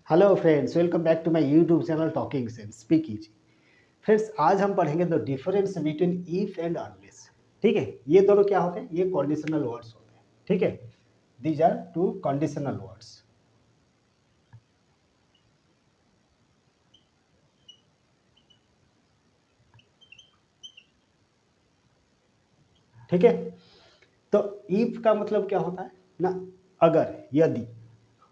Hello friends, welcome back to my YouTube channel talking sense speak easy. Friends, आज हम पढ़ेंगे the difference between if and unless. ठीक है, ये दोनों क्या होते हैं? ये कंडीशनल वर्ड्स होते हैं। ठीक है, these are two conditional words. ठीक है, तो इफ का मतलब क्या होता है ना? अगर, यदि।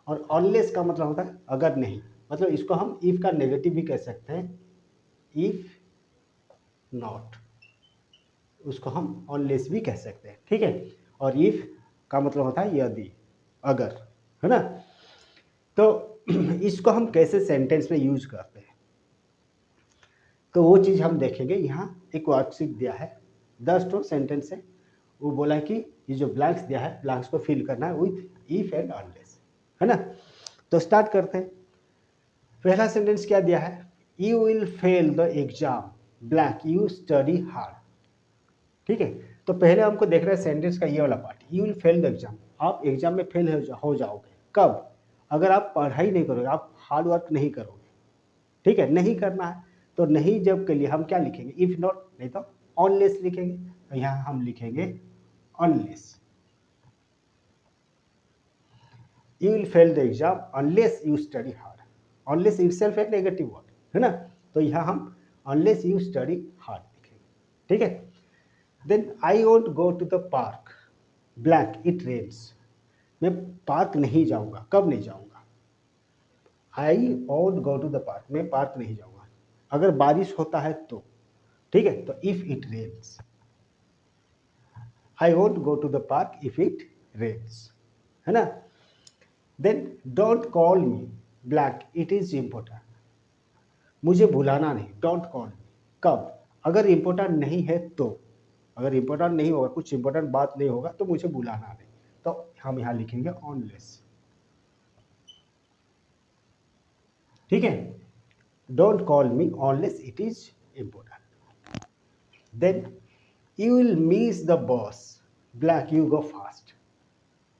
और अनलेस का मतलब होता है अगर नहीं। मतलब इसको हम इफ का नेगेटिव भी कह सकते हैं, इफ नॉट। उसको हम अनलेस भी कह सकते हैं। ठीक है, और इफ का मतलब होता है यदि, अगर, है ना? तो इसको हम कैसे सेंटेंस में यूज करते हैं, तो वो चीज़ हम देखेंगे। यहाँ एक वर्कशीट दिया है, 10 ठो सेंटेंस है। वो बोला है कि ये जो ब्लैंक्स दिया है, ब्लैंक्स को फिल करना है विथ इफ एंड अनलेस, है ना? तो स्टार्ट करते हैं। पहला सेंटेंस क्या दिया है? You will fail the exam blank you study hard. ठीक है, तो पहले हमको देखना है सेंटेंस का ये वाला part, you will fail the exam. आप एग्जाम में फेल हो जाओगे। कब? अगर आप पढ़ाई नहीं करोगे, आप हार्ड वर्क नहीं करोगे। ठीक है, नहीं करना है तो नहीं जब के लिए हम क्या लिखेंगे? इफ नॉट, नहीं तो अनलेस लिखेंगे। तो यहाँ हम लिखेंगे unless. You will fail the exam unless you study hard. Unless itself एक नेगेटिव वर्ड है ना, तो यहाँ हम अनलेस यू स्टडी हार्ड लिखेंगे। ठीक है, then I won't go to the park blank it rains. मैं पार्क नहीं जाऊंगा। कब नहीं जाऊंगा? I won't go to the park, मैं पार्क नहीं जाऊंगा अगर बारिश होता है तो। ठीक है, तो if it rains, I won't go to the park if it rains, है ना? Then don't call me blank it is important. मुझे बुलाना नहीं, डोंट कॉल मी। कब? अगर इम्पोर्टेंट नहीं है तो। अगर इम्पोर्टेंट नहीं होगा, कुछ इम्पोर्टेंट बात नहीं होगा तो मुझे बुलाना नहीं। तो हम यहाँ लिखेंगे ऑनलेस। ठीक है, don't call me unless it is important. Then you will miss the bus blank you go fast.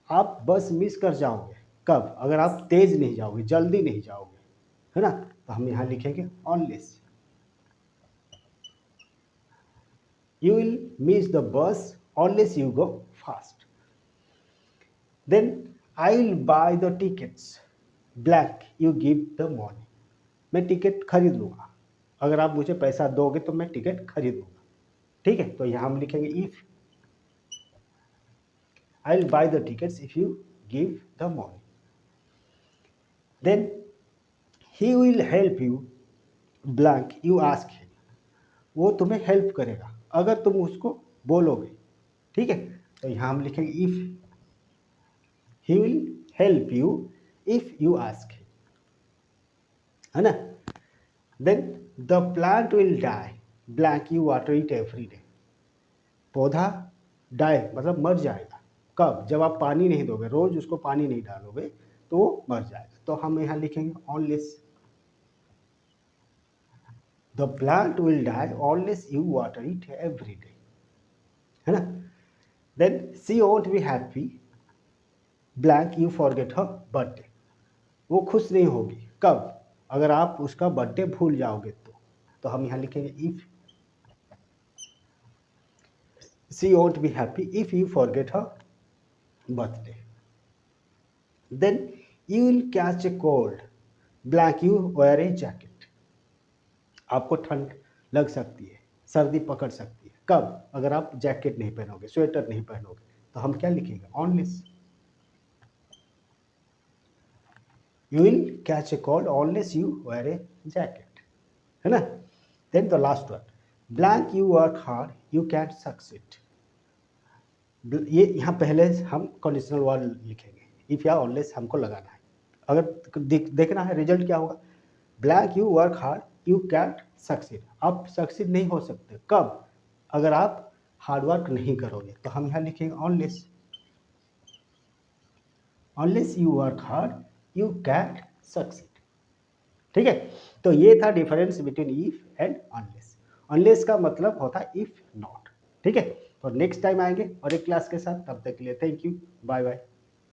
आप बस मिस कर जाओगे। कब? अगर आप तेज नहीं जाओगे, जल्दी नहीं जाओगे, है ना? तो हम यहाँ लिखेंगे unless. You will miss the bus unless you go fast. Then I will buy the tickets blank you give the money. मैं टिकट खरीद लूँगा। अगर आप मुझे पैसा दोगे तो मैं टिकट खरीद लूँगा। ठीक है, तो यहाँ हम लिखेंगे if I will buy the tickets if you give the money. Then he will help you blank you ask him. वो तुम्हें हेल्प करेगा अगर तुम उसको बोलोगे। ठीक है, तो यहाँ हम लिखेंगे if he will help you if you ask him, है ना? Then the plant will die blank you water it every day. पौधा डाई मतलब मर जाएगा। कब? जब आप पानी नहीं दोगे, रोज उसको पानी नहीं डालोगे तो वो मर जाएगा। तो हम यहाँ लिखेंगे unless. The plant will die unless you water it every day, है ना? Then she won't be happy blank you forget her birthday. वो खुश नहीं होगी। कब? अगर आप उसका बर्थडे भूल जाओगे तो हम यहाँ लिखेंगे if she won't be happy if you forget her birthday. Then you will catch a cold blank you wear a jacket. आपको ठंड लग सकती है, सर्दी पकड़ सकती है। कब? अगर आप जैकेट नहीं पहनोगे, स्वेटर नहीं पहनोगे। तो हम क्या लिखेंगे? Unless. You will catch a cold unless you wear a jacket, है ना? Then the last one blank you work hard you can succeed. ये यहाँ पहले हम कंडीशनल वर्ड लिखेंगे। इफ या ऑनलेस हमको लगाना है। अगर देखना है रिजल्ट क्या होगा, blank you work hard you can succeed. आप सक्सीड नहीं हो सकते। कब? अगर आप हार्ड वर्क नहीं करोगे। तो हम यहाँ लिखेंगे Wanless. Wanless you work hard you can succeed. ठीक है, तो ये था difference between if and unless. Unless का मतलब होता है इफ नॉट। ठीक है, तो नेक्स्ट टाइम आएंगे और एक क्लास के साथ। तब तक के लिए थैंक यू, बाय बाय।